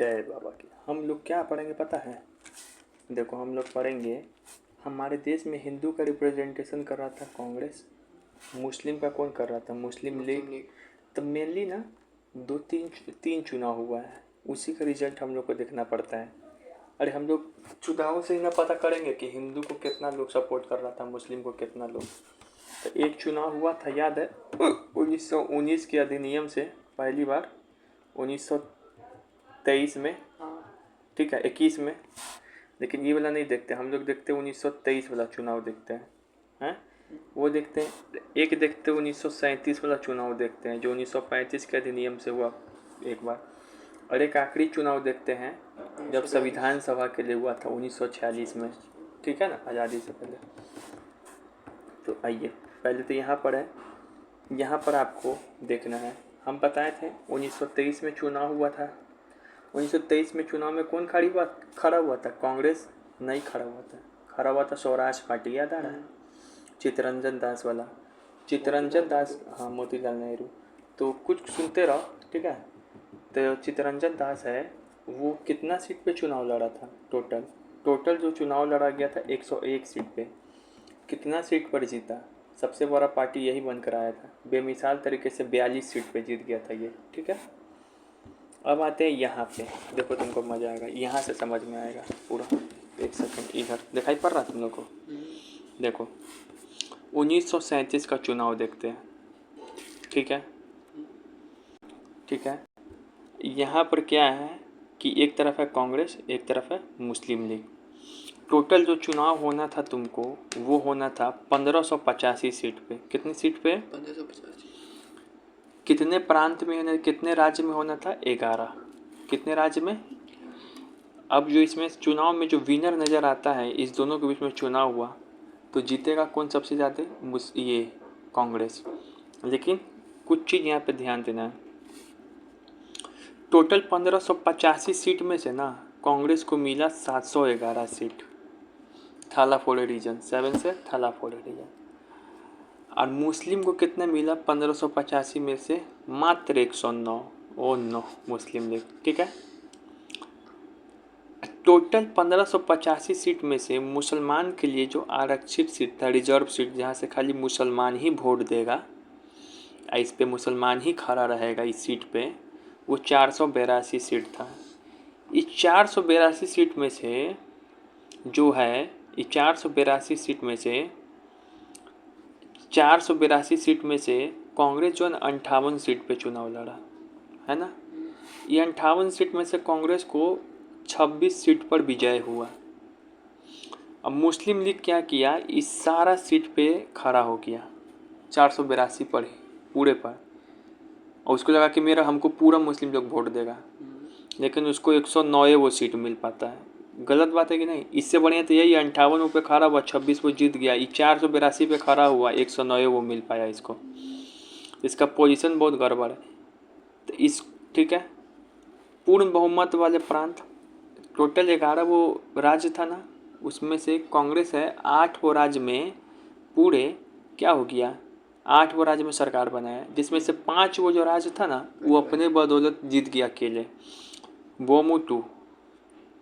जय बाबा की। हम लोग क्या पढ़ेंगे पता है? देखो हम लोग पढ़ेंगे, हमारे देश में हिंदू का रिप्रेजेंटेशन कर रहा था कांग्रेस, मुस्लिम का कौन कर रहा था? मुस्लिम लीग। तो मेनली ना दो तीन चुनाव हुआ है, उसी का रिजल्ट हम लोग को देखना पड़ता है। अरे हम लोग चुनाव से ही ना पता करेंगे कि हिंदू को कितना लोग सपोर्ट कर रहा था, मुस्लिम को कितना लोग। तो एक चुनाव हुआ था, याद है 1919 के अधिनियम से पहली बार 1923 में, ठीक है 21 में। लेकिन ये वाला नहीं देखते हम लोग, देखते 1923 वाला चुनाव देखते हैं वो देखते हैं। एक देखते 1937 वाला चुनाव देखते हैं जो 1935 के अधिनियम से हुआ एक बार। और एक आखिरी चुनाव देखते हैं जब संविधान सभा के लिए हुआ था 1946 में, ठीक है ना, आज़ादी से पहले। तो आइए पहले तो यहाँ पर है, यहाँ पर आपको देखना है। हम बताए थे 1923 में चुनाव हुआ था। 1923 में चुनाव में कौन खड़ा हुआ था? कांग्रेस नहीं खड़ा हुआ था, खड़ा हुआ था स्वराज पार्टी। याद आ रहा है? चित्तरंजन दास वाला, चित्तरंजन दास, हाँ मोतीलाल नेहरू। तो कुछ सुनते रहो, ठीक है। तो चित्तरंजन दास है, वो कितना सीट पे चुनाव लड़ा था? टोटल जो चुनाव लड़ा गया था 101 सीट पे। कितना सीट पर जीता? सबसे बड़ा पार्टी यही बनकर आया था, बेमिसाल तरीके से 42 सीट पे जीत गया था ये, ठीक है। अब आते हैं यहाँ पे, देखो तुमको मज़ा आएगा, यहाँ से समझ में आएगा पूरा। एक सेकंड, इधर दिखाई पड़ रहा तुम लोग को? देखो 1937 का चुनाव देखते हैं, ठीक है। ठीक है, यहाँ पर क्या है कि एक तरफ है कांग्रेस, एक तरफ है मुस्लिम लीग। टोटल जो चुनाव होना था तुमको, वो होना था 1585 सीट पे। कितनी सीट पे? 1585। कितने प्रांत में होना, कितने राज्य में होना था? 11। कितने राज्य में? अब जो इसमें चुनाव में जो विनर नज़र आता है, इस दोनों के बीच में चुनाव हुआ तो जीतेगा कौन सबसे ज़्यादा? ये कांग्रेस। लेकिन कुछ चीज़ यहाँ पे ध्यान देना है। टोटल 1585 सीट में से ना कांग्रेस को मिला 711 सीट, थालाफोड़े रीजन 7 से थालाफोड़े रीजन। और मुस्लिम को कितना मिला? 1585 में से मात्र 109, ओ नो, मुस्लिम लीग, ठीक है। टोटल 1585 सीट में से मुसलमान के लिए जो आरक्षित सीट था, रिजर्व सीट, जहाँ से खाली मुसलमान ही वोट देगा, इस पे मुसलमान ही खड़ा रहेगा इस सीट पे, वो 482 सीट था। इस 482 सीट में से जो है, इस 482 सीट में से 482 सीट में से कांग्रेस जो है 58 सीट पे चुनाव लड़ा है ना। ये 58 सीट में से कांग्रेस को 26 सीट पर विजय हुआ। अब मुस्लिम लीग क्या किया, इस सारा सीट पे खड़ा हो गया 482 पर ही, पूरे पर, और उसको लगा कि मेरा, हमको पूरा मुस्लिम लोग वोट देगा। लेकिन उसको 109 वो सीट मिल पाता है। गलत बात है कि नहीं? इससे बढ़िया तो यही 58 पे खड़ा हुआ, 26 वो जीत गया। ये 482 पे खड़ा हुआ, 109 वो मिल पाया इसको। इसका पोजीशन बहुत गड़बड़ है। तो इस, ठीक है, पूर्ण बहुमत वाले प्रांत, टोटल 11 वो राज्य था ना, उसमें से कांग्रेस है 8 वो राज्य में पूरे क्या हो गया, 8 वो राज्य में सरकार बनाया, जिसमें से 5 वो जो राज्य था ना, वो अपने बदौलत जीत गया अकेले। वोमू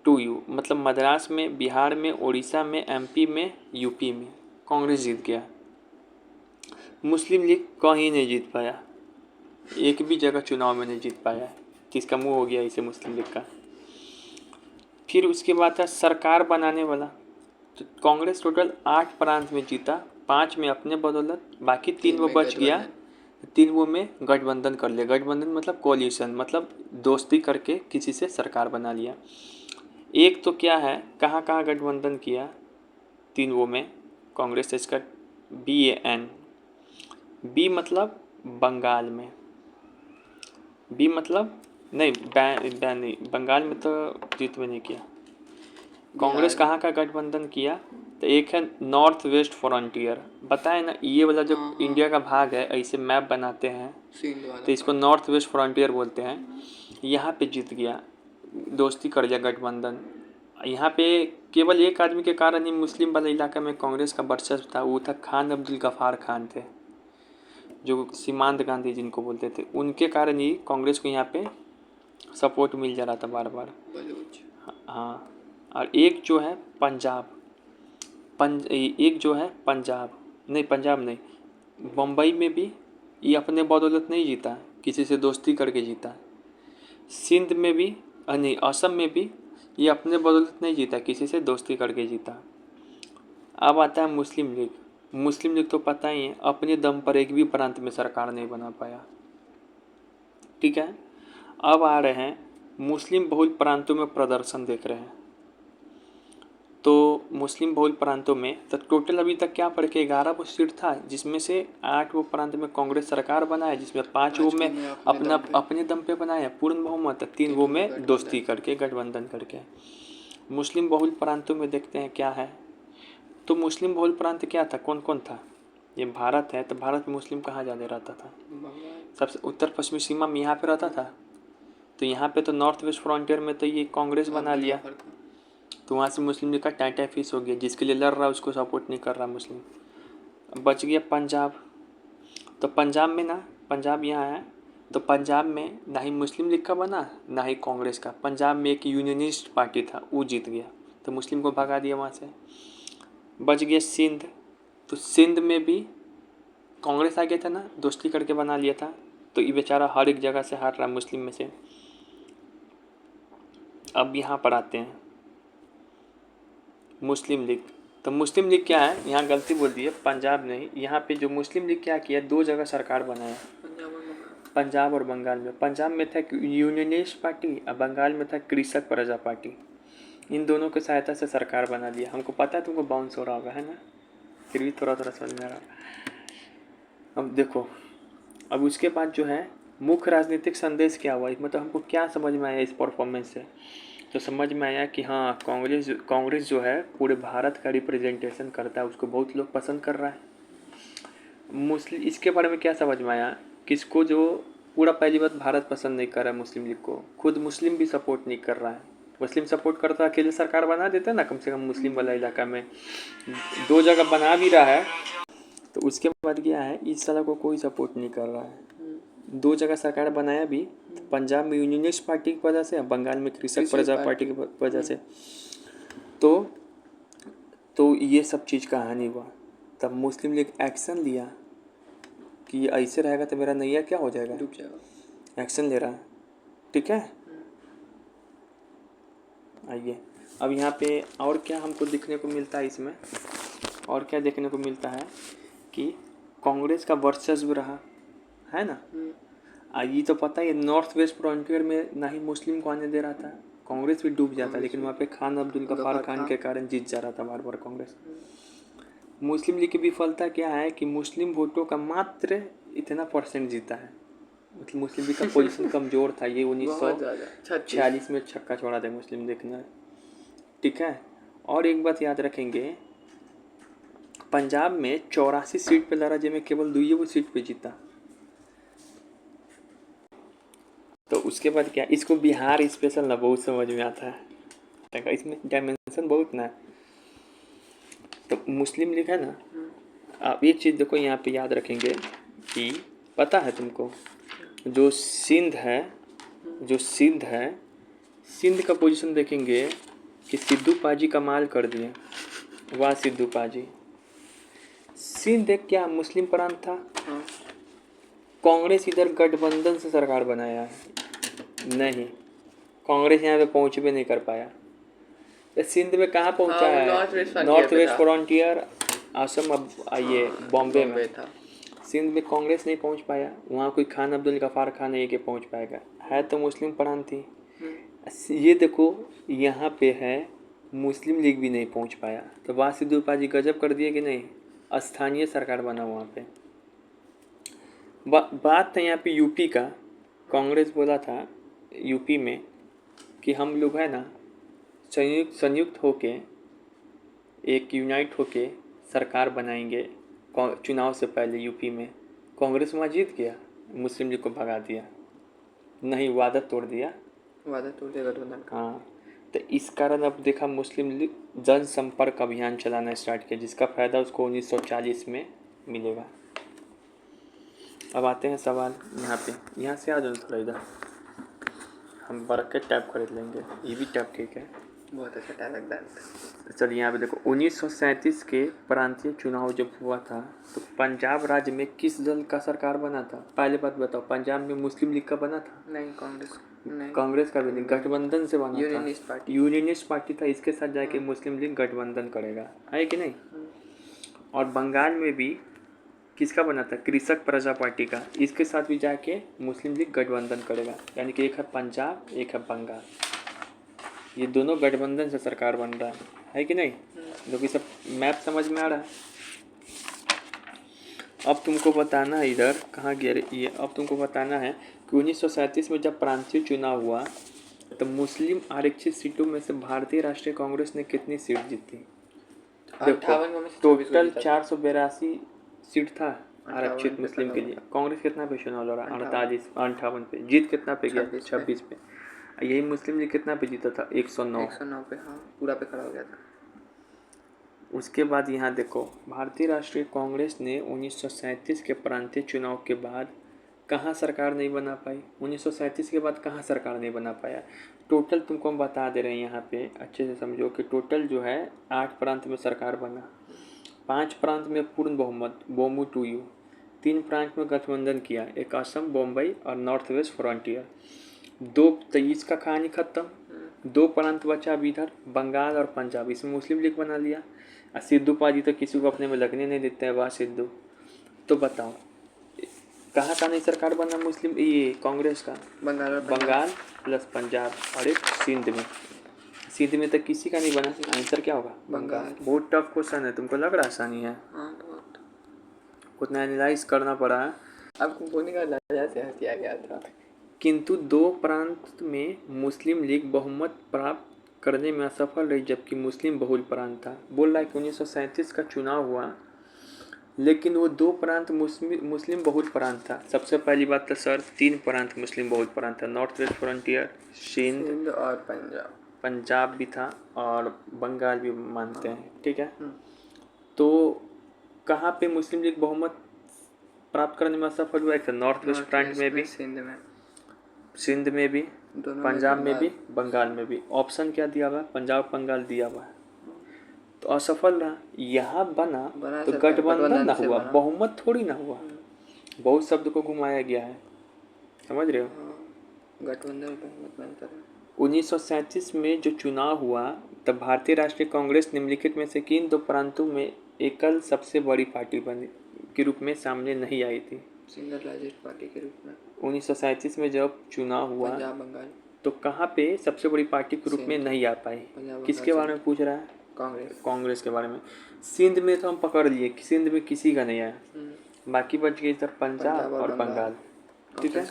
टू यू, मतलब मद्रास में, बिहार में, उड़ीसा में, एमपी में, यूपी में कांग्रेस जीत गया। मुस्लिम लीग कहीं नहीं जीत पाया, एक भी जगह चुनाव में नहीं जीत पाया। किसका मुंह हो गया इसे, मुस्लिम लीग का। फिर उसके बाद था सरकार बनाने वाला, तो कांग्रेस टोटल 8 प्रांत में जीता, 5 में अपने बदौलत, बाकी 3 वो बच गया। 3 वो में गठबंधन कर लिया। गठबंधन मतलब कोलिशन, मतलब दोस्ती करके किसी से सरकार बना लिया। एक तो क्या है, कहाँ कहाँ गठबंधन किया 3 वो में कांग्रेस, इसका BAN, बी मतलब बंगाल में, बी मतलब नहीं, बैन नहीं, बंगाल में तो जीत में नहीं किया। कांग्रेस कहाँ का गठबंधन किया? तो एक है नॉर्थ वेस्ट फ्रंटियर, बताए ना, ये वाला जो इंडिया का भाग है, ऐसे मैप बनाते हैं तो इसको नॉर्थ वेस्ट फ्रंटियर बोलते हैं। यहाँ पे जीत गया, दोस्ती कर लिया गठबंधन। यहाँ पे केवल एक आदमी के कारण ही मुस्लिम वाले इलाके में कांग्रेस का वर्चस्व था, वो था खान अब्दुल गफ़ार खान थे, जो सीमांत गांधी जिनको बोलते थे, उनके कारण ही कांग्रेस को यहाँ पे सपोर्ट मिल जा रहा था बार बार। बलूच। हाँ, और एक जो है पंजाब, एक जो है पंजाब नहीं, बम्बई में भी ये अपने बदौलत नहीं जीता, किसी से दोस्ती करके जीता। सिंध में भी नहीं, असम में भी ये अपने बदौलत नहीं जीता, किसी से दोस्ती करके जीता। अब आता है मुस्लिम लीग। मुस्लिम लीग तो पता ही है, अपने दम पर एक भी प्रांत में सरकार नहीं बना पाया। ठीक है, अब आ रहे हैं मुस्लिम बहुल प्रांतों में प्रदर्शन देख रहे हैं। तो मुस्लिम बहुल प्रांतों में तो टोटल अभी तक क्या पड़ के 11 वो सीट था, जिसमें से 8 वो प्रांत में कांग्रेस सरकार बना है, जिसमें 5 वो में अपने दम पे बनाया है पूर्ण बहुमत, 3 वो में दोस्ती करके गठबंधन करके। मुस्लिम बहुल प्रांतों में देखते हैं क्या है। तो मुस्लिम बहुल प्रांत क्या था, कौन कौन था? ये भारत है, तो भारत में मुस्लिम कहाँ ज़्यादा रहता था? सबसे उत्तर पश्चिमी सीमा में यहाँ पे रहता था। तो यहाँ पे तो नॉर्थ वेस्ट फ्रंटियर में तो ये कांग्रेस बना लिया, तो वहाँ से मुस्लिम लीग का टाटा फीस हो गया, जिसके लिए लड़ रहा है उसको सपोर्ट नहीं कर रहा मुस्लिम। अब बच गया पंजाब। तो पंजाब में ना, पंजाब यहाँ है, तो पंजाब में ना ही मुस्लिम लीग का बना ना ही कांग्रेस का। पंजाब में एक यूनियनिस्ट पार्टी था, वो जीत गया, तो मुस्लिम को भगा दिया वहाँ से। बच गया सिंध। तो सिंध में भी कांग्रेस आ गया था ना, दोस्ती करके बना लिया था, तो ये बेचारा हर एक जगह से हार रहा मुस्लिम में से। अब यहाँ पर आते हैं मुस्लिम लीग। तो मुस्लिम लीग क्या है, यहाँ गलती बोल दी है, पंजाब नहीं, यहाँ पे जो मुस्लिम लीग क्या किया, 2 जगह सरकार बनाया, पंजाब और बंगाल में। पंजाब में था यूनियनिस्ट पार्टी और बंगाल में था कृषक प्रजा पार्टी। इन दोनों की सहायता से सरकार बना लिया। हमको पता है तुमको बाउंस हो रहा होगा, है ना, फिर भी थोड़ा थोड़ा समझ में आ रहा। अब देखो, अब उसके बाद जो है मुख्य राजनीतिक संदेश क्या हुआ, मतलब हमको क्या समझ में आया इस परफॉर्मेंस से? तो समझ में आया कि हाँ, कांग्रेस जो है पूरे भारत का रिप्रेजेंटेशन करता है, उसको बहुत लोग पसंद कर रहा है। मुस्लिम, इसके बारे में क्या समझ में आया, किसको जो पूरा, पहली बात भारत पसंद नहीं कर रहा है मुस्लिम लीग को, खुद मुस्लिम भी सपोर्ट नहीं कर रहा है। मुस्लिम सपोर्ट करता है, अकेले सरकार बना देता है ना, कम से कम मुस्लिम वाला इलाका में 2 जगह बना भी रहा है। तो उसके बाद क्या है, इस तरह को कोई सपोर्ट नहीं कर रहा है। 2 जगह सरकार बनाया भी, पंजाब में यूनियनिस्ट पार्टी की वजह से, बंगाल में कृषक प्रजा पार्टी की वजह से। तो ये सब चीज़ का हानि हुआ। तब मुस्लिम लीग एक्शन लिया कि ऐसे रहेगा तो मेरा नैया क्या हो जाएगा, डूब जाएगा। एक्शन ले रहा है। ठीक है, आइए अब यहाँ पे और क्या हमको देखने को मिलता है, इसमें और क्या देखने को मिलता है कि कांग्रेस का वर्चस्व रहा है ना। ये तो पता है, नॉर्थ वेस्ट फ्रंटियर में ना ही मुस्लिम को आने दे रहा था, कांग्रेस भी डूब जाता, लेकिन वहाँ पे खान अब्दुल गफ्फार खान के कारण जीत जा रहा था बार बार कांग्रेस। मुस्लिम लीग की विफलता क्या है कि मुस्लिम वोटों का मात्र इतना % जीता है, मतलब मुस्लिम लीग का पोजीशन कमज़ोर था। ये 1946 में छक्का छोड़ा था मुस्लिम लीग ने। ठीक है, और एक बात याद रखेंगे, पंजाब में 84 सीट पे लड़ा, जिसमें केवल 2 सीट पे जीता। तो उसके बाद क्या, इसको बिहार स्पेशल ना बहुत समझ में आता है, इसमें डायमेंशन बहुत ना। तो मुस्लिम लीग है ना, आप एक चीज़ देखो यहाँ पे याद रखेंगे कि पता है तुमको, जो सिंध है, सिंध का पोजीशन देखेंगे कि सिद्धू पाजी कमाल कर दिए। वाह सिद्धू पाजी। सिंध एक क्या मुस्लिम प्रांत था, कांग्रेस इधर गठबंधन से सरकार बनाया है, नहीं, कांग्रेस यहाँ पे पहुँच भी नहीं कर पाया। सिंध में कहाँ पहुँचा है, नॉर्थ वेस्ट फ्रंटियर, असम, अब ये बॉम्बे में था। सिंध में कांग्रेस नहीं पहुँच पाया, वहाँ कोई खान अब्दुल गफ्फार खान नहीं के पहुँच पाएगा, है तो मुस्लिम प्रांत थी। ये देखो यहाँ पे है, मुस्लिम लीग भी नहीं पहुँच पाया, तो वाह सिद्धू पाजी गजब कर दिए कि नहीं, स्थानीय सरकार बना वहाँ पे। बात था यहाँ पे यूपी का, कांग्रेस बोला था यूपी में कि हम लोग है ना संयुक्त होके, एक यूनाइट होके सरकार बनाएंगे चुनाव से पहले यूपी में। कांग्रेस वहाँ जीत गया, मुस्लिम लीग को भगा दिया, नहीं वादा तोड़ दिया गठबंधन का। हाँ, तो इस कारण अब देखा मुस्लिम लीग जनसंपर्क अभियान चलाना स्टार्ट किया, जिसका फ़ायदा उसको 1940 में मिलेगा। अब आते हैं सवाल यहाँ पे, यहाँ से आ जाओ थोड़ा इधर। हम बरक के टैब खरीद लेंगे, ये भी टैब ठीक है, बहुत अच्छा टैब एकदम। चलिए यहाँ पे देखो 1937 के प्रांतीय चुनाव जब हुआ था तो पंजाब राज्य में किस दल का सरकार बना था? पहले बात बताओ, पंजाब में मुस्लिम लीग का बना था? नहीं, कांग्रेस नहीं, कांग्रेस का भी नहीं, गठबंधन से बना था, यूनियनिस्ट पार्टी था, इसके साथ जाके मुस्लिम लीग गठबंधन करेगा, है कि नहीं? और बंगाल में भी किसका बना था? कृषक प्रजा पार्टी का, इसके साथ भी जाके मुस्लिम लीग गठबंधन करेगा, यानी कि एक है पंजाब एक है बंगाल, ये दोनों गठबंधन से सरकार बन रहा है कि नहीं? जो कि सब मैप समझ में आ रहा है। अब तुमको बताना है, इधर कहाँ गया ये, अब तुमको बताना है कि 1937 में जब प्रांतीय चुनाव हुआ तो मुस्लिम आरक्षित सीटों में से भारतीय राष्ट्रीय कांग्रेस ने कितनी सीट जीती? टोटल 482 सीट था आरक्षित मुस्लिम के लिए। कांग्रेस कितना पे चुनाव लड़ा? 58 पे। जीत कितना पे गया? 26 पे। यही मुस्लिम लीग कितना पे जीता था? 109 पे। हाँ, पूरा पे खड़ा हो गया था। उसके बाद यहाँ देखो, भारतीय राष्ट्रीय कांग्रेस ने 1937 के प्रांतीय चुनाव के बाद कहाँ सरकार नहीं बना पाई? 1937 के बाद कहाँ सरकार नहीं बना पाया? टोटल तुमको हम बता दे रहे हैं यहाँ पे, अच्छे से समझो कि टोटल जो है 8 प्रांत में सरकार बना, 5 प्रांत में पूर्ण बहुमत बोमू टू यू, 3 प्रांत में गठबंधन किया, एक असम, बम्बई और नॉर्थ वेस्ट फ्रंटियर, 2 का कहानी खत्म। 2 प्रांत बचा अभी इधर, बंगाल और पंजाब, इसमें मुस्लिम लीग बना लिया। और सिद्धू पाजी तो किसी को अपने में लगने नहीं देते हैं, वाह सिद्धू। तो बताओ कहाँ का नहीं सरकार बना मुस्लिम ये कांग्रेस का? बंगाल प्लस पंजाब और एक सिंध में। सिंध में तो किसी का नहीं बना। आंसर क्या होगा? बंगाल। बहुत टफ क्वेश्चन है, तुमको लग रहा है आसानी है? उतना एनालाइज करना पड़ा है। अब बोलने का लहजा से हटिया गया था। किंतु 2 प्रांत में मुस्लिम लीग बहुमत प्राप्त करने में असफल रही, जबकि मुस्लिम बहुल प्रांत था। बोल रहा है कि 1937 का चुनाव हुआ लेकिन वो 2 प्रांत मुस्लिम बहुल प्रांत था। सबसे पहली बात तो सर 3 प्रांत मुस्लिम बहुल प्रांत था, नॉर्थ वेस्ट फ्रंटियर, सिंध और पंजाब भी था और बंगाल भी मानते हैं, ठीक है। तो कहाँ पे मुस्लिम लीग बहुमत प्राप्त करने में असफल हुआ? एक नॉर्थ वेस्ट फ्रंट में भी, सिंध में भी, पंजाब में भी, बंगाल में भी। ऑप्शन क्या दिया हुआ? पंजाब बंगाल दिया हुआ है, तो असफल रहा। यहाँ बना तो गठबंधन ना हुआ, बहुमत थोड़ी ना हुआ। बहुत शब्द को घुमाया गया है, समझ रहे हो? गठबंधन बहुमत बनता है। 1937 में जो चुनाव हुआ तब भारतीय राष्ट्रीय कांग्रेस निम्नलिखित में से किन 2 प्रांतों में एकल सबसे बड़ी पार्टी बनी के रूप में सामने नहीं आई थी? सिंगल लार्जेस्ट पार्टी के रूप में 1937 में जब चुनाव हुआ पंजाब बंगाल, तो कहाँ पे सबसे बड़ी पार्टी के रूप में नहीं आ पाई? किसके बारे में पूछ रहा है? कांग्रेस के बारे में। सिंध में तो हम पकड़ लिए कि सिंध में किसी का नहीं आया, बाकी बच गए इधर पंजाब और बंगाल, ठीक है।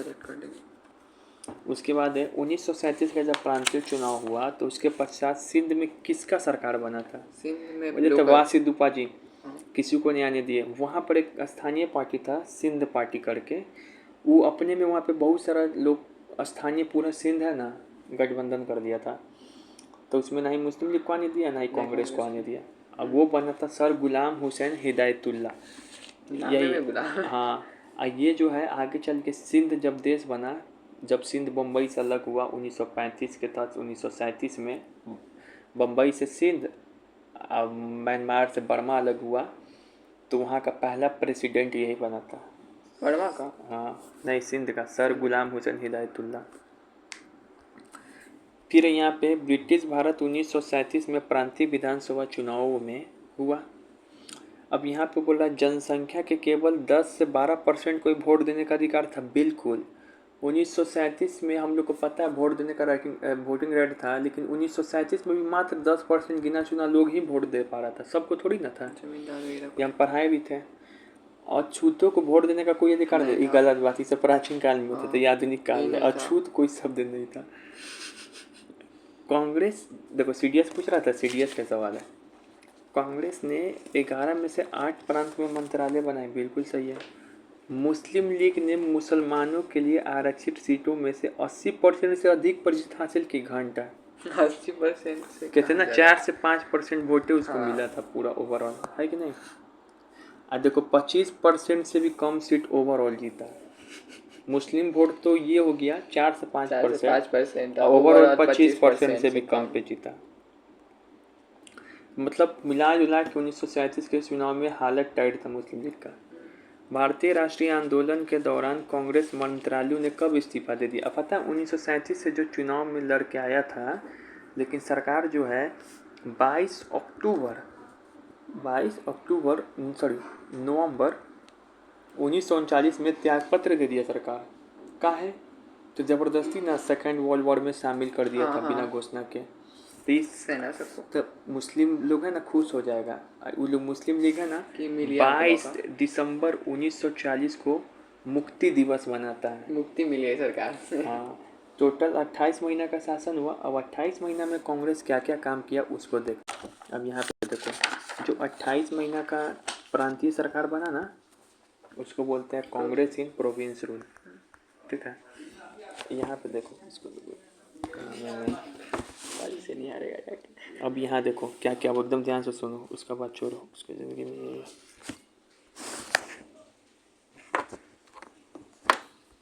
उसके बाद है 1937 का जब प्रांतीय चुनाव हुआ तो उसके पश्चात सिंध में किसका सरकार बना था? सिंध में बोले तो वाह सिद्धू पाजी, किसी को नहीं आने दिए। वहाँ पर एक स्थानीय पार्टी था सिंध पार्टी करके, वो अपने में वहाँ पे बहुत सारा लोग, स्थानीय पूरा सिंध है ना, गठबंधन कर दिया था। तो उसमें ना ही मुस्लिम लीग को आने दिया ना ही कांग्रेस को आने दिया। अब वो बना था सर गुलाम हुसैन हिदायतुल्ला, यही। हाँ, ये जो है आगे चल के सिंध जब देश बना, जब सिंध बम्बई से अलग हुआ 1935 के तहत, 1937 में बम्बई से सिंध, म्यांमार से बर्मा अलग हुआ, तो वहाँ का पहला प्रेसिडेंट यही बना था। बर्मा का? हाँ, नहीं सिंध का, सर गुलाम हुसैन हिदायतुल्ला। फिर यहाँ पे ब्रिटिश भारत 1937 में प्रांतीय विधानसभा चुनावों में हुआ। अब यहाँ पे बोल रहा जनसंख्या के केवल 10 से 12% को वोट देने का अधिकार था। बिल्कुल 1937 में हम लोग को पता है वोट देने का वोटिंग राइट था, लेकिन 1937 में भी मात्र 10% गिना चुना लोग ही वोट दे पा रहा था, सबको थोड़ी ना था। ये हम पढ़ाए भी थे। और छूतों को वोट देने का कोई अधिकार नहीं, ये गलत बात, इसे प्राचीन काल में होता था, ये आधुनिक काल में अछूत कोई शब्द नहीं था। कांग्रेस देखो सीडीएस पूछ रहा था, सीडीएस का सवाल है। कांग्रेस ने 11 में से 8 प्रांत में मंत्रालय बनाए, बिल्कुल सही है। मुस्लिम लीग ने मुसलमानों के लिए आरक्षित सीटों में से 80% से अधिक प्रतिशत हासिल की। घंटा 80% से कितना? 4 से 5% वोटे उसको मिला था पूरा ओवरऑल, है कि नहीं? और देखो 25% से भी कम सीट ओवरऑल जीता। मुस्लिम वोट तो ये हो गया 4 से 5%, 5% ओवरऑल 25% से भी कम पे जीता। मतलब मिला जुला के 1937 के चुनाव में हालत टाइट था मुस्लिम लीग का। भारतीय राष्ट्रीय आंदोलन के दौरान कांग्रेस मंत्रालयों ने कब इस्तीफा दे दिया? अब पता है 1937 से जो चुनाव में लड़ के आया था, लेकिन सरकार जो है 22 नवंबर 1939 में त्यागपत्र दे दिया सरकार। काहे? तो ज़बरदस्ती ना सेकेंड वर्ल्ड वॉर में शामिल कर दिया था बिना घोषणा के। तो इस सेना सबको तो मुस्लिम लोग है ना खुश हो जाएगा। वो लोग मुस्लिम लीग है ना कि मिल गया 22 दिसंबर 1940 को मुक्ति दिवस मनाता है। मुक्ति मिली है सरकार से। हाँ, टोटल 28 महीना का शासन हुआ। अब 28 महीना में कांग्रेस क्या क्या काम किया उसको देखो। अब यहाँ पे देखो, जो 28 महीना का प्रांतीय सरकार बना ना, उसको बोलते हैं कांग्रेस इन प्रोविंस रूल। ठीक है, यहाँ पे देखो इसको से नहीं आ रहेगा। अब यहाँ देखो क्या क्या, वो एकदम ध्यान से सुनो, उसका बात छोड़ो, उसकी ज़िंदगी में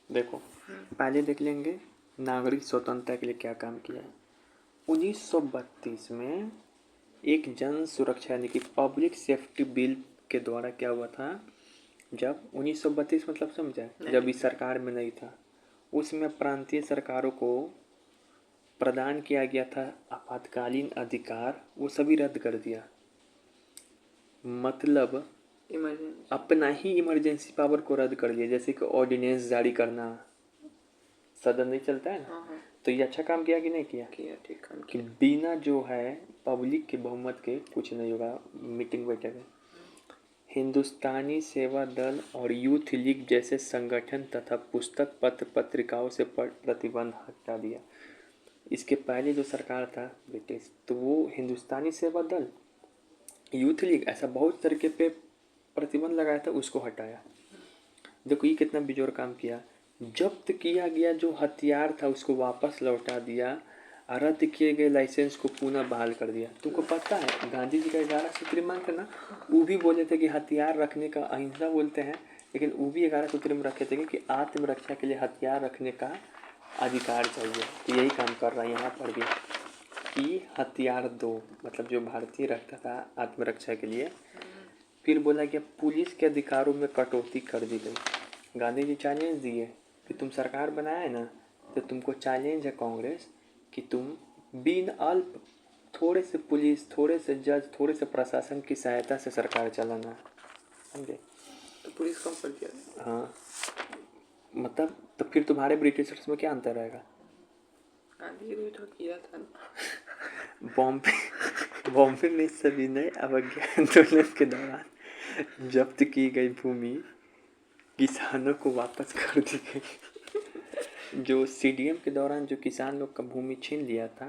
देखो। पहले देख लेंगे नागरिक स्वतंत्रता के लिए क्या काम किया है। 1932 में एक जन सुरक्षा यानी कि पब्लिक सेफ्टी बिल के द्वारा क्या हुआ था, जब 1932 मतलब समझा, जब इस सरकार में नहीं था, उसमें प्रांतीय सरकारों को प्रदान किया गया था आपातकालीन अधिकार, वो सभी रद्द कर दिया। मतलब अपना ही इमरजेंसी पावर को रद्द कर दिया, जैसे कि ऑर्डिनेंस जारी करना, सदन नहीं चलता है ना, तो ये अच्छा काम किया कि नहीं किया? ठीक काम कि बिना जो है पब्लिक के बहुमत के कुछ नहीं होगा मीटिंग बैठक में। हिंदुस्तानी सेवा दल और यूथ लीग जैसे संगठन तथा पुस्तक पत्र पत्रिकाओं से प्रतिबंध हटा दिया। इसके पहले जो सरकार था ब्रिटिश, तो वो हिंदुस्तानी सेवा दल, यूथ लीग, ऐसा बहुत तरीके पे प्रतिबंध लगाया था, उसको हटाया। देखो ये कितना बेजोर काम किया। जब्त किया गया जो हथियार था उसको वापस लौटा दिया, रद्द किए गए लाइसेंस को पुनः बहाल कर दिया। तुमको पता है गांधी जी का 11 सूत्री मंत्र ना, वो भी बोले थे कि हथियार रखने का, अहिंसा बोलते हैं, लेकिन वो भी 11 सूत्री में रखे थे कि आत्मरक्षा के लिए हथियार रखने का अधिकार चाहिए। तो यही काम कर रहा है यहाँ पर भी कि हथियार दो, मतलब जो भारतीय रखता था आत्मरक्षा के लिए। फिर बोला कि पुलिस के अधिकारों में कटौती कर दी गई। गांधी जी चैलेंज दिए कि तुम सरकार बनाया है ना, तो तुमको चैलेंज है कांग्रेस कि तुम बिन अल्प थोड़े से पुलिस, थोड़े से जज, थोड़े से प्रशासन की सहायता से सरकार चलाना। समझे? तो पुलिस कम कर दिया। हाँ, मतलब तो फिर तुम्हारे ब्रिटिशर्स में क्या अंतर रहेगा? गांधी जी भी तो किया था ना। बॉम्बे में सविनय अवज्ञा आंदोलन के दौरान जब्त की गई भूमि किसानों को वापस कर दी गई। जो सीडीएम के दौरान जो किसान लोग का भूमि छीन लिया था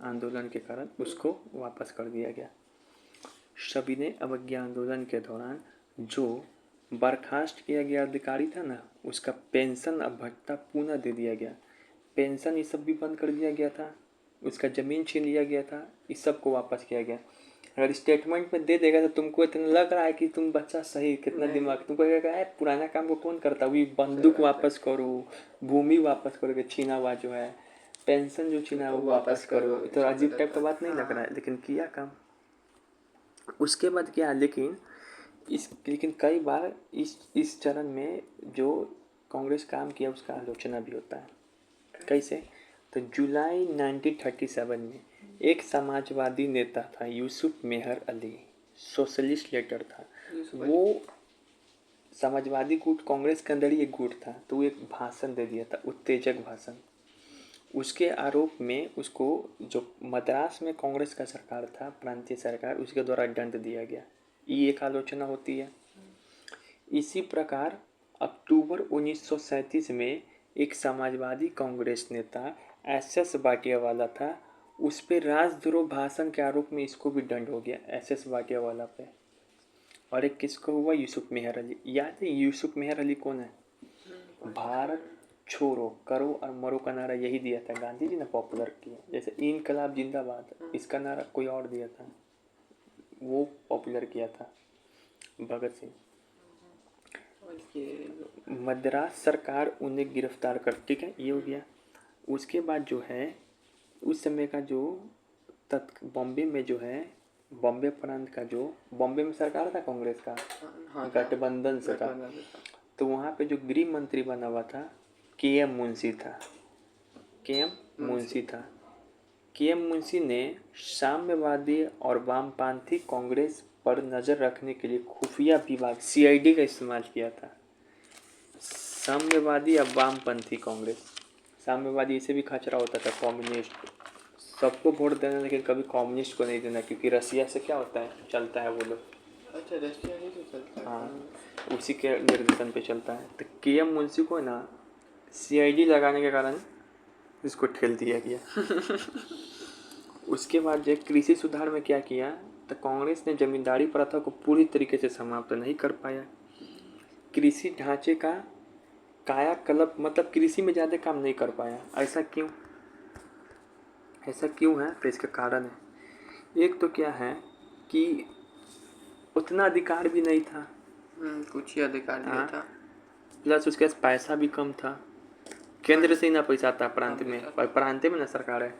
आंदोलन के कारण, उसको वापस कर दिया गया। सविनय अवज्ञा आंदोलन के दौरान जो बर्खास्त किया गया अधिकारी था ना, उसका पेंशन और भत्ता पुनः दे दिया गया। पेंशन ये सब भी बंद कर दिया गया था, उसका ज़मीन छीन लिया गया था, इस सब को वापस किया गया। अगर स्टेटमेंट में दे देगा तो तुमको इतना लग रहा है कि तुम बच्चा सही, कितना दिमाग, तुमको लगेगा है पुराना काम को कौन करता, वही बंदूक वापस करो, भूमि वापस करो, छीना हुआ जो है पेंशन जो छीना वो वापस करो। तो अजीब टाइप का बात नहीं लग रहा है, लेकिन किया काम। उसके बाद क्या, लेकिन कई बार इस चरण में जो कांग्रेस काम किया उसका आलोचना भी होता है। कैसे? तो जुलाई 1937 में एक समाजवादी नेता था यूसुफ मेहर अली, सोशलिस्ट लीडर था वो। समाजवादी गुट कांग्रेस के अंदर ही एक गुट था, तो वो एक भाषण दे दिया था, उत्तेजक भाषण। उसके आरोप में उसको, जो मद्रास में कांग्रेस का सरकार था, प्रांतीय सरकार, उसके द्वारा दंड दिया गया। ये एक आलोचना होती है। इसी प्रकार अक्टूबर 1937 में एक समाजवादी कांग्रेस नेता एस.एस. बाटियावाला था, उस पे राजद्रोह भाषण के आरोप में इसको भी दंड हो गया, एस.एस. बाटियावाला पे। और एक किसको हुआ, यूसुफ मेहर अली। याद है यूसुफ मेहर अली कौन है? भारत छोड़ो, करो और मरो का नारा यही दिया था गांधी जी ने, पॉपुलर किया। जैसे इनकलाब जिंदाबाद, इसका नारा कोई और दिया था, वो पॉपुलर किया था भगत सिंह। और ये मद्रास सरकार उन्हें गिरफ्तार कर, ठीक है, ये हो गया। उसके बाद जो है उस समय का जो बॉम्बे में जो है, बॉम्बे प्रांत का जो, बॉम्बे में सरकार था कांग्रेस का, हाँ गठबंधन से था, गठबंधन था। तो वहाँ पे जो गृह मंत्री बना हुआ था के.एम. मुंशी था, के.एम. मुंशी था। के.एम. मुंशी ने साम्यवादी और वामपंथी कांग्रेस पर नज़र रखने के लिए खुफिया विभाग सीआईडी का इस्तेमाल किया था। साम्यवादी या वामपंथी कांग्रेस, साम्यवादी इसे भी खतरा होता था, कम्युनिस्ट, सबको वोट देना लेकिन कभी कम्युनिस्ट को नहीं देना, क्योंकि रसिया से क्या होता है, चलता है वो लोग, अच्छा रशिया ही तो चलता है। हाँ, उसी के निर्देशन पे चलता है। तो के.एम. मुंशी को ना सीआईडी लगाने के कारण इसको ठेल दिया गया। उसके बाद जो कृषि सुधार में क्या किया, तो कांग्रेस ने जमींदारी प्रथा को पूरी तरीके से समाप्त नहीं कर पाया। कृषि ढांचे का कायाकल्प, मतलब कृषि में ज़्यादा काम नहीं कर पाया। ऐसा क्यों, ऐसा क्यों है, तो इसका कारण है, एक तो क्या है कि उतना अधिकार भी नहीं था, कुछ ही अधिकार दिया था। प्लस उसके पास पैसा भी कम था, केंद्र से ही ना पैसा आता प्रांत में, पर प्रांत में ना सरकार है।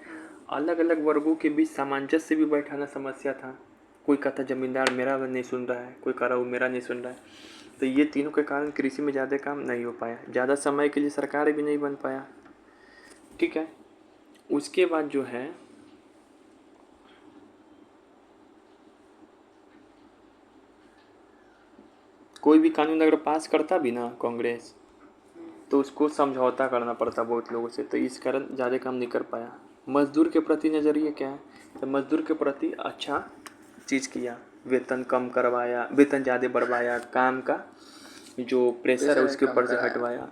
अलग अलग वर्गों के बीच सामंजस्य भी बैठाना समस्या था। कोई कहता जमींदार मेरा नहीं सुन रहा है, कोई कह रहा वो मेरा नहीं सुन रहा है। तो ये तीनों के कारण कृषि में ज़्यादा काम नहीं हो पाया, ज़्यादा समय के लिए सरकार भी नहीं बन पाया, ठीक है। उसके बाद जो है कोई भी कानून अगर पास करता भी ना कांग्रेस, तो उसको समझौता करना पड़ता बहुत लोगों से, तो इस कारण ज़्यादा काम नहीं कर पाया। मजदूर के प्रति नज़रिए क्या है, तो मजदूर के प्रति अच्छा चीज़ किया, वेतन कम करवाया, वेतन ज़्यादा बढ़वाया, काम का जो प्रेशर है उसके ऊपर से हटवाया।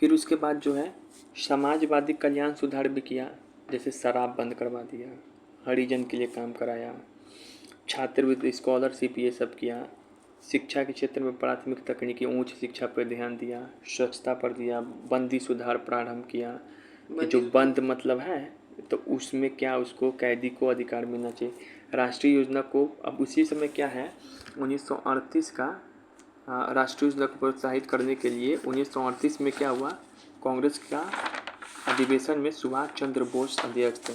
फिर उसके बाद जो है समाजवादी कल्याण सुधार भी किया, जैसे शराब बंद करवा दिया, हरिजन के लिए काम कराया, छात्रवृत्ति स्कॉलरशिप ये सब किया। शिक्षा के क्षेत्र में प्राथमिक तकनीकी उच्च शिक्षा पर ध्यान दिया, स्वच्छता पर दिया, बंदी सुधार प्रारंभ किया, कि जो बंद मतलब है तो उसमें क्या, उसको कैदी को अधिकार मिलना चाहिए। राष्ट्रीय योजना को, अब उसी समय क्या है 1938 का राष्ट्रीय योजना को प्रोत्साहित करने के लिए 1938 में क्या हुआ, कांग्रेस का अधिवेशन में सुभाष चंद्र बोस अध्यक्ष थे,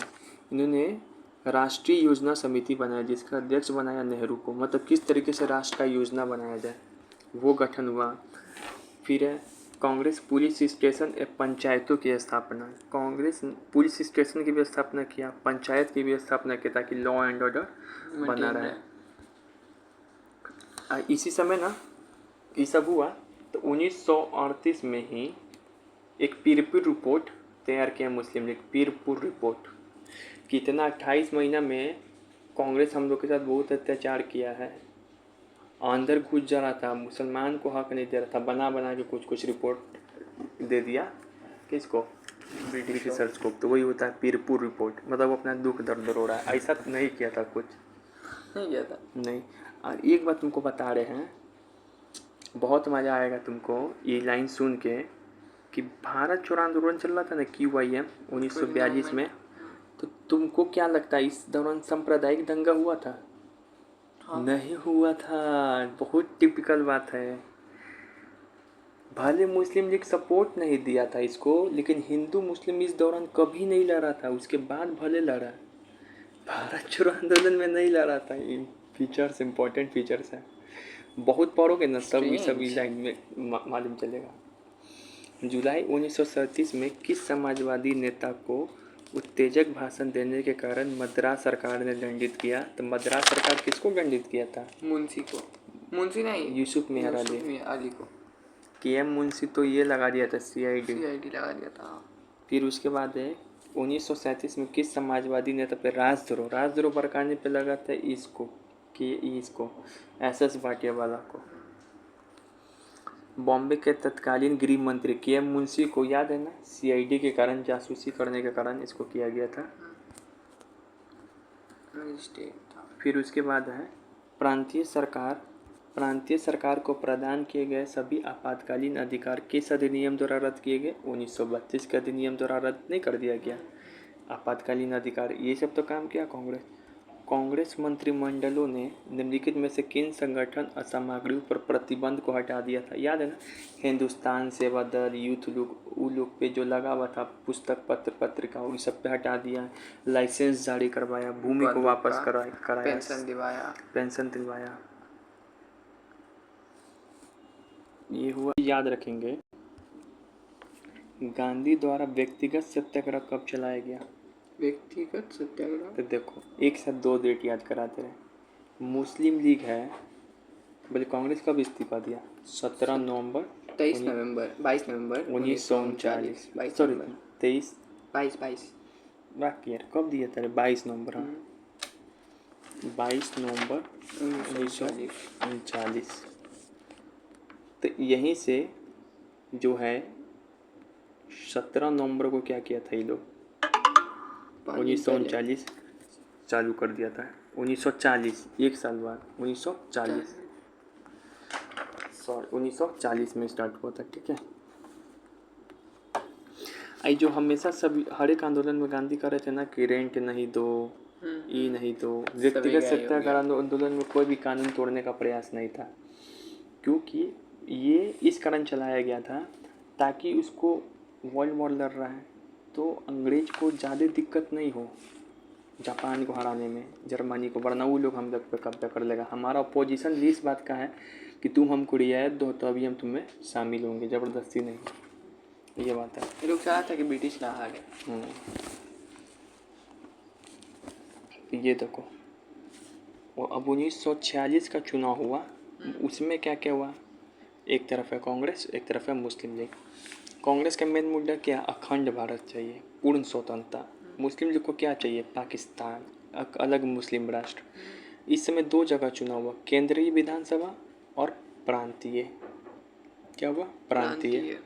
इन्होंने राष्ट्रीय योजना समिति बनाया जिसका अध्यक्ष बनाया नेहरू को, मतलब किस तरीके से राष्ट्र का योजना बनाया जाए वो गठन हुआ। फिर कांग्रेस पुलिस स्टेशन एवं पंचायतों की स्थापना, कांग्रेस पुलिस स्टेशन की भी स्थापना किया, पंचायत की भी स्थापना की, ताकि लॉ एंड ऑर्डर बना रहे। इसी समय ना ये सब हुआ, तो 1938 में ही एक पीरपुर रिपोर्ट तैयार किया मुस्लिम लीग, पीरपुर रिपोर्ट, कितना 28 महीना में कांग्रेस हम लोग के साथ बहुत अत्याचार किया है, अंदर घुस जा रहा था, मुसलमान को हक नहीं दे रहा था, बना बना के कुछ कुछ रिपोर्ट दे दिया किसको, ब्रिटिशर्स को। तो वही होता है पीरपुर रिपोर्ट, मतलब अपना दुख दर्द रो रहा है, ऐसा नहीं किया था, कुछ नहीं किया था, नहीं। और एक बात तुमको बता रहे हैं, बहुत मज़ा आएगा तुमको ये लाइन सुन के, कि भारत छोड़ो आंदोलन चल रहा था ना QIM 1942 में, तो तुमको क्या लगता है इस दौरान सांप्रदायिक दंगा हुआ था? हाँ। नहीं हुआ था, बहुत टिपिकल बात है। भले मुस्लिम लीग सपोर्ट नहीं दिया था इसको, लेकिन हिंदू मुस्लिम इस दौरान कभी नहीं लड़ा था, उसके बाद भले लड़ा, भारत छोड़ो आंदोलन में नहीं लड़ा था। ये फीचर्स इंपॉर्टेंट फीचर्स हैं, बहुत पढ़ोगे ना सभी लाइन में मालूम चलेगा। जुलाई 1937 में किस समाजवादी नेता को उत्तेजक भाषण देने के कारण मद्रास सरकार ने दंडित किया? तो मद्रास सरकार किसको दंडित किया था? मुंशी को, मुंशी नहीं, यूसुफ मेहर अली को। के.एम. मुंशी तो ये लगा दिया था CID लगा दिया था। फिर उसके बाद है 1937 में किस समाजवादी नेता पे राजद्रोह बरकाने पे लगा था इसको SS भाटिया वाला को। बॉम्बे के तत्कालीन गृह मंत्री के.एम. मुंशी को याद है ना, CID के कारण, जासूसी करने के कारण इसको किया गया था। फिर उसके बाद है प्रांतीय सरकार को प्रदान किए गए सभी आपातकालीन अधिकार किस अधिनियम द्वारा रद्द किए गए? 1932 के अधिनियम द्वारा रद्द नहीं कर दिया गया आपातकालीन अधिकार। ये सब तो काम किया कांग्रेस मंत्रिमंडलों ने निम्नलिखित में से किन संगठन और सामग्रियों पर प्रतिबंध को हटा दिया था? याद है ना, हिंदुस्तान सेवा दल, यूथ लोग, वो लोग पे जो लगा हुआ था पुस्तक पत्र पत्रिका, उन सब पे हटा दिया। लाइसेंस जारी करवाया, भूमि को वापस कराया, पेंशन दिलवाया। ये हुआ। याद रखेंगे, गांधी द्वारा व्यक्तिगत सत्याग्रह कब चलाया गया? व्यक्तिगत सत्याग्रह तो देखो, एक साथ दो डेट याद कराते रहे। मुस्लिम लीग है, बोले कांग्रेस कब इस्तीफा दिया? 17 नवंबर 22 नवंबर 1939। सॉरी 22 बाकी यार, कब दिया था? 22 नवंबर। हाँ, 22 नवंबर 1939। तो यहीं से जो है 17 नवंबर को क्या किया था ये लोग? 1939 चालू कर दिया था। 1940, एक साल बाद 1940 में स्टार्ट हुआ था। ठीक है, आई जो हमेशा सभी हर एक आंदोलन में गांधी कर रहे थे ना कि रेंट नहीं दो, ई नहीं दो। व्यक्तिगत सत्याग्रह आंदोलन में कोई भी कानून तोड़ने का प्रयास नहीं था, क्योंकि ये इस कारण चलाया गया था ताकि उसको वर्ल्ड वॉर लड़ रहा है तो अंग्रेज को ज़्यादा दिक्कत नहीं हो जापान को हराने में, जर्मनी को, वरना वो लोग हम लोग पे कब्जा कर लेगा। हमारा अपोजिशन भी इस बात का है कि तुम हमको रियायत दो तो अभी हम तुम्हें शामिल होंगे, ज़बरदस्ती नहीं। ये बात है। ये लोग चाहता कि ब्रिटिश ना हारे। ये देखो, वो अब 1946 का चुनाव हुआ, उसमें क्या क्या हुआ? एक तरफ है कांग्रेस, एक तरफ है मुस्लिम लीग। कांग्रेस का मेन मुद्दा क्या? अखंड भारत चाहिए, पूर्ण स्वतंत्रता। मुस्लिम लीग को क्या चाहिए? पाकिस्तान, अलग मुस्लिम राष्ट्र। इस समय दो जगह चुनाव हुआ, केंद्रीय विधानसभा और प्रांतीय। क्या हुआ? प्रांतीय।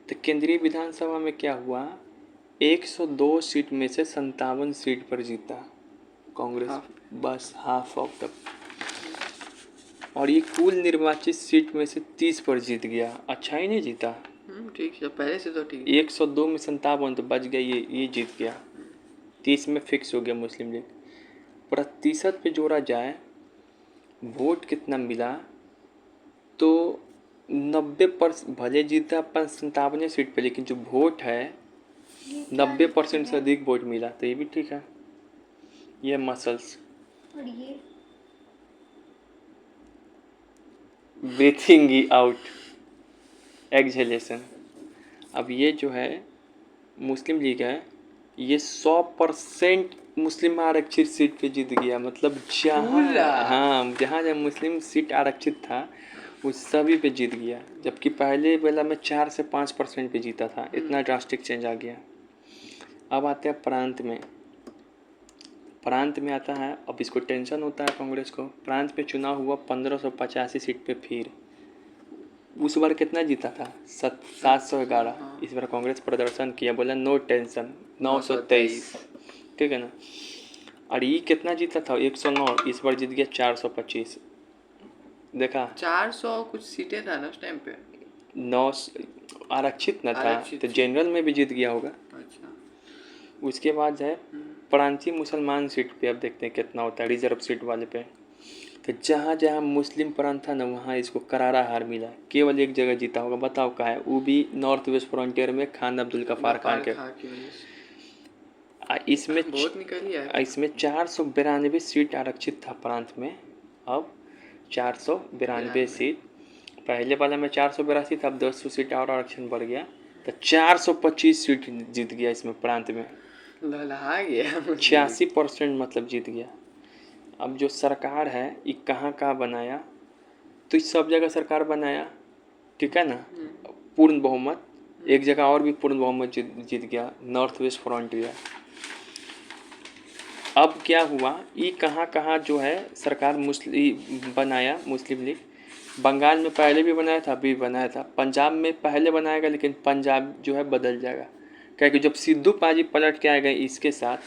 तो केंद्रीय विधानसभा में क्या हुआ? 102 सीट में से 57 सीट पर जीता कांग्रेस, बस हाफ ऑफ द। और ये कुल निर्वाचित सीट में से 30 पर जीत गया। अच्छा ही नहीं जीता? ठीक है, पहले से तो ठीक। 102 में 57 तो बच गया, ये जीत गया। 30 में फिक्स हो गया मुस्लिम लीग। प्रतिशत पे जोड़ा जाए वोट कितना मिला तो 90%, भले जीता 57 सीट पे, लेकिन जो वोट है 90% से अधिक वोट मिला, तो ये भी ठीक है। ये मसल्स, और ये ब्रीथिंग आउट, एक्सहेलेशन। अब ये जो है मुस्लिम लीग है, ये 100% मुस्लिम आरक्षित सीट पे जीत गया। मतलब जहाँ मुस्लिम सीट आरक्षित था उस सभी पे जीत गया, जबकि पहले वाला में 4 से 5% पे जीता था। इतना ड्रास्टिक चेंज आ गया। अब आते हैं प्रांत में। प्रांत में आता है, अब इसको टेंशन होता है कांग्रेस को। प्रांत पे चुनाव हुआ 1585 सीट पे। फिर उस बार कितना जीता था? 711। इस बार कांग्रेस प्रदर्शन किया, बोला नो टेंशन, 923। ठीक है ना। और ये कितना जीता था? 109। इस बार जीत गया 425। देखा, 400 कुछ सीटें था ना उस टाइम पे। 9 आरक्षित न था, तो जनरल में भी जीत गया होगा। अच्छा। उसके बाद है प्रांतीय मुसलमान सीट पे। अब देखते हैं कितना होता है रिजर्व सीट वाले पे। तो जहाँ जहाँ मुस्लिम प्रांत था ना, वहाँ इसको करारा हार मिला। केवल एक जगह जीता होगा, बताओ कहाँ है? वो भी नॉर्थ वेस्ट फ्रंटियर में, खान अब्दुल गफ्फार खान के। इसमें 492 सीट आरक्षित था प्रांत में। अब 492 सीट, पहले वाला में 482 था, अब 200 सीट और आरक्षण बढ़ गया, तो 425 सीट जीत गया इसमें प्रांत में। लहला गया 86% मतलब जीत गया। अब जो सरकार है ये कहाँ कहाँ बनाया? तो इस सब जगह सरकार बनाया, ठीक है ना, पूर्ण बहुमत। एक जगह और भी पूर्ण बहुमत जीत गया, नॉर्थ वेस्ट फ्रंटियर। अब क्या हुआ, ये कहाँ कहाँ जो है सरकार बनाया मुस्लिम लीग। बंगाल में पहले भी बनाया था, अभी बनाया था। पंजाब में पहले बनाएगा, लेकिन पंजाब जो है बदल जाएगा, क्योंकि जब सिद्धू पाजी पलट के आएगा इसके साथ,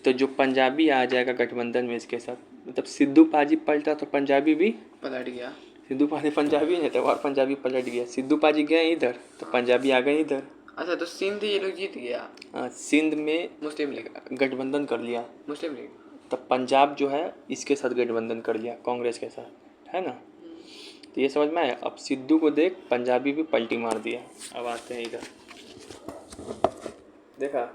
तो जो पंजाबी आ जाएगा गठबंधन में इसके साथ। मतलब सिद्धू पाजी पलटा तो पंजाबी भी पलट गया। सिद्धू पाजी पंजाबी नहीं था, और पंजाबी पलट गया। सिद्धू पाजी गए इधर तो पंजाबी आ गए इधर। अच्छा, तो सिंध ये लोग जीत गया। सिंध में मुस्लिम लीग गठबंधन कर लिया। मुस्लिम लीग तब पंजाब जो है इसके साथ गठबंधन कर लिया, कांग्रेस के साथ, है ना। तो ये समझ में आया। अब सिद्धू को देख, पंजाबी भी पलटी मार दिया। अब आते हैं इधर, देखा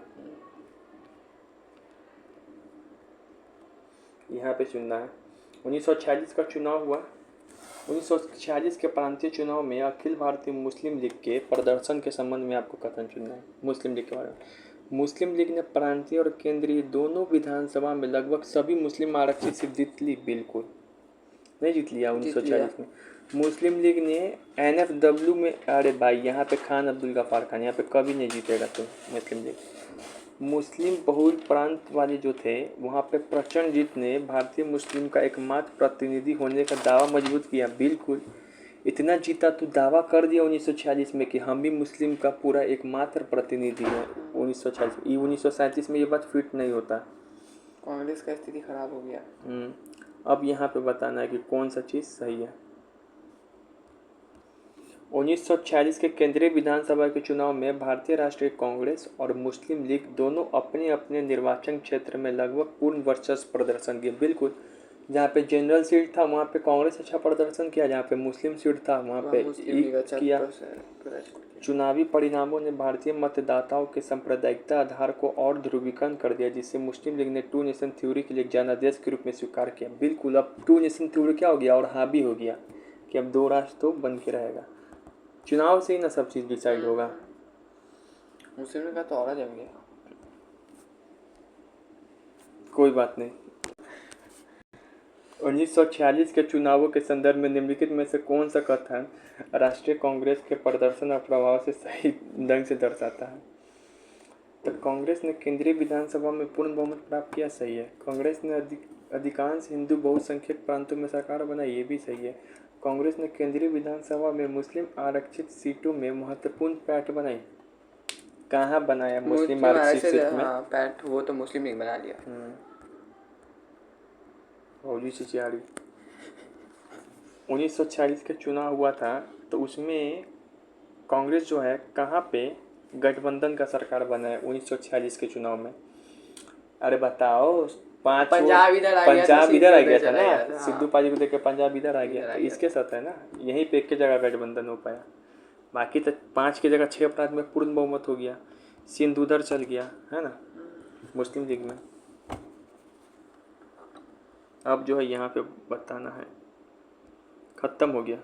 यहाँ पे चुनना है। 1946 का चुनाव हुआ। 1946 के प्रांतीय चुनाव में अखिल भारतीय मुस्लिम लीग के प्रदर्शन के संबंध में आपको कथन चुनना है। मुस्लिम लीग के बारे में, मुस्लिम लीग ने प्रांतीय और केंद्रीय दोनों विधानसभा में लगभग सभी मुस्लिम आरक्षित सीट जीत ली। बिल्कुल नहीं जीत लिया 1940 में। मुस्लिम लीग ने NFW में, अरे भाई यहाँ पे खान अब्दुल गफ्फार खान, यहाँ पे कभी नहीं जीतेगा तो मुस्लिम लीग। मुस्लिम बहुल प्रांत वाले जो थे वहाँ पे प्रचंडजीत ने भारतीय मुस्लिम का एकमात्र प्रतिनिधि होने का दावा मजबूत किया। बिल्कुल, इतना जीता तो दावा कर दिया 1946 में कि हम भी मुस्लिम का पूरा एकमात्र प्रतिनिधि है। 1946 1937 में ये बात फिट नहीं होता। कांग्रेस का स्थिति खराब हो गया। अब यहाँ पे बताना है कि कौन सा चीज़ सही है। 1946 के केंद्रीय विधानसभा के चुनाव में भारतीय राष्ट्रीय कांग्रेस और मुस्लिम लीग दोनों अपने अपने निर्वाचन क्षेत्र में लगभग पूर्ण वर्चस्व प्रदर्शन किए। बिल्कुल, जहाँ पे जनरल सीट था वहाँ पे कांग्रेस अच्छा प्रदर्शन किया, जहाँ पे मुस्लिम सीट था वहाँ पे किया। चुनावी परिणामों ने भारतीय मतदाताओं के सांप्रदायिकता आधार को और ध्रुवीकरण कर दिया, जिससे मुस्लिम लीग ने टू नेशन थ्योरी के लिए जनादेश के रूप में स्वीकार किया। बिल्कुल, अब टू नेशन थ्योरी क्या हो गया और हावी हो गया कि अब दो राष्ट्र तो बन के रहेगा। चुनाव से ही ना सब चीज़ डिसाइड होगा। मुस्लिम का तो और जम गया। कोई बात नहीं। 1946 के चुनावों के संदर्भ में निम्नलिखित में से कौन सा कथन राष्ट्रीय कांग्रेस के प्रदर्शन और प्रभाव से सही ढंग से दर्शाता है? तो कांग्रेस ने केंद्रीय विधानसभा में पूर्ण बहुमत प्राप्त किया, सही है। कांग्रेस ने अधिकांश हिंदू बहुसंख्यक प्रांतों में सरकार बनाई, ये भी सही है। कांग्रेस ने केंद्रीय विधानसभा में मुस्लिम आरक्षित सीटों में महत्वपूर्ण पैठ बनाई। कहाँ बनाया मुस्लिम आरक्षित सीट में? हाँ, पैठ वो तो मुस्लिम लीग बना लिया। फौजी चिचियाड़ी। 1946 का चुनाव हुआ था तो उसमें कांग्रेस जो है कहाँ पे गठबंधन का सरकार बना है 1946 के चुनाव में? अरे बताओ, पंजाब इधर आ गया था ना, सिद्धू पाजी को देख के पंजाब इधर आ गया, तो इसके साथ है ना, यहीं पे एक के जगह गठबंधन हो पाया। बाकी तो 5 की जगह 6 अपराध में पूर्ण बहुमत हो गया, सिंध उधर चल गया, है ना, मुस्लिम लीग में। अब जो है यहाँ पे बताना है, खत्म हो गया।